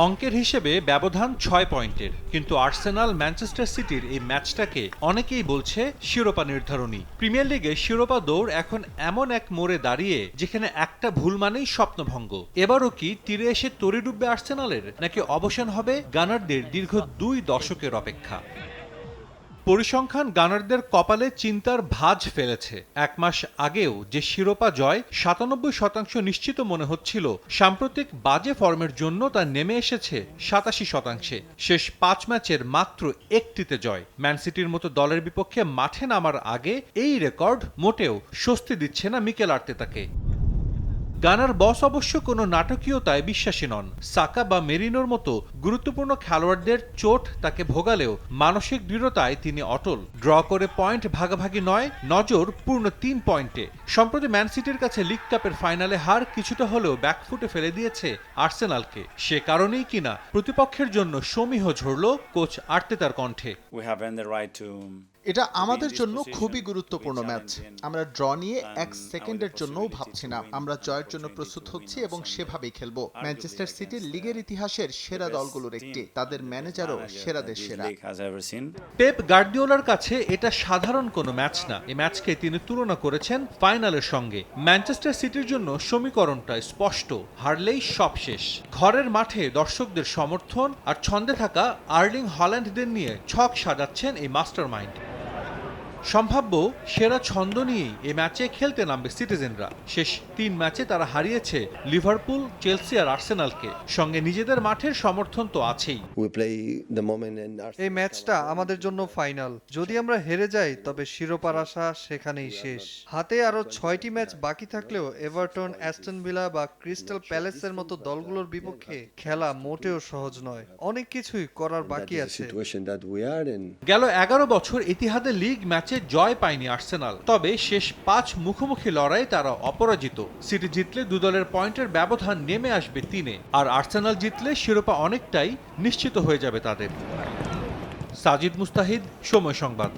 অঙ্কের হিসেবে ব্যবধান ৬ পয়েন্টের, কিন্তু আর্সেনাল ম্যানচেস্টার সিটির এই ম্যাচটাকে অনেকেই বলছে শিরোপা নির্ধারণী। প্রিমিয়ার লিগে শিরোপা দৌড় এখন এমন এক মোড়ে দাঁড়িয়ে যেখানে একটা ভুল মানেই স্বপ্নভঙ্গ। এবারও কি তীরে এসে তরি ডুববে আর্সেনালের, নাকি অবসান হবে গানারদের দীর্ঘ ২ দশকের অপেক্ষা? পরিসংখ্যান গানারদের কপালে চিন্তার ভাঁজ ফেলেছে। ১ মাস আগেও যে শিরোপা জয় ৯৭% নিশ্চিত মনে হচ্ছিল, সাম্প্রতিক বাজে ফর্মের জন্য তা নেমে এসেছে ৮৭%। শেষ ৫ ম্যাচের মাত্র একটিতে জয়। ম্যান সিটির মতো দলের বিপক্ষে মাঠে নামার আগে এই রেকর্ড মোটেও স্বস্তি দিচ্ছে না মিকেল আর্তেতাকে। গানার বস অবশ্য কোনো নাটকীয়তায় বিশ্বাসী নন। সাকা বা মেরিনোর মতো গুরুত্বপূর্ণ খেলোয়াড়দের চোট তাকে ভোগালেও মানসিক দৃঢ়তায় তিনি অটল। ড্র করে পয়েন্ট ভাগাভাগি নয়, নজর পূর্ণ ৩ পয়েন্টে। সম্প্রতি ম্যান সিটির কাছে লিগ কাপের ফাইনালে হার কিছুটা হলেও ব্যাকফুটে ফেলে দিয়েছে আর্সেনালকে। সে কারণেই কিনা প্রতিপক্ষের জন্য সমীহ ঝরল কোচ আর্তেতার কণ্ঠে। এটা আমাদের জন্য খুবই গুরুত্বপূর্ণ ম্যাচ। আমরা ড্র নিয়ে ১ সেকেন্ডের জন্যও ভাবছি না। আমরা জয়ের জন্য প্রস্তুত হচ্ছি এবং সেভাবেই খেলবো। ম্যানচেস্টার সিটির লিগের ইতিহাসের সেরা দলগুলোর একটি, তাদের ম্যানেজারও সেরাদের সেরা। পেপ গার্দিওলার কাছে এটা সাধারণ কোনো ম্যাচ না। এই ম্যাচকে তিনি তুলনা করেছেন ফাইনালের সঙ্গে। ম্যানচেস্টার সিটির জন্য সমীকরণটা স্পষ্ট, হারলেই সব শেষ। ঘরের মাঠে দর্শকদের সমর্থন আর ছন্দে থাকা আর্লিং হল্যান্ডদের নিয়ে ছক সাজাচ্ছেন এই মাস্টারমাইন্ড। সম্ভাব্য সেরা ছন্দ নিয়েই এ ম্যাচে খেলতে নামবে সিটিজেনরা। শেষ ৩ ম্যাচে তারা হারিয়েছে লিভারপুল, চেলসি আর আর্সেনালকে। সঙ্গে নিজেদের মাঠের সমর্থন তো আছেই। এই ম্যাচটা আমাদের জন্য ফাইনাল। যদি আমরা হেরে যাই তবে শিরোপার আশা সেখানেই শেষ। হাতে আরো ৬টি ম্যাচ বাকি থাকলেও এভারটন, অ্যাস্টন ভিলা বা ক্রিস্টাল প্যালেসের মতো দলগুলোর বিপক্ষে খেলা মোটেও সহজ নয়। অনেক কিছুই করার বাকি আছে। গেল ১১ বছর ইতিহাদে লিগ ম্যাচে জয় পায়নি আর্সেনাল, তবে শেষ ৫ মুখোমুখি লড়াই তারা অপরাজিত। সিটি জিতলে ২ দলের পয়েন্টের ব্যবধান নেমে আসবে ৩-এ, আর আর্সেনাল জিতলে শিরোপা অনেকটাই নিশ্চিত হয়ে যাবে তাদের। সাজিদ মুস্তাহিদ, সময় সংবাদ।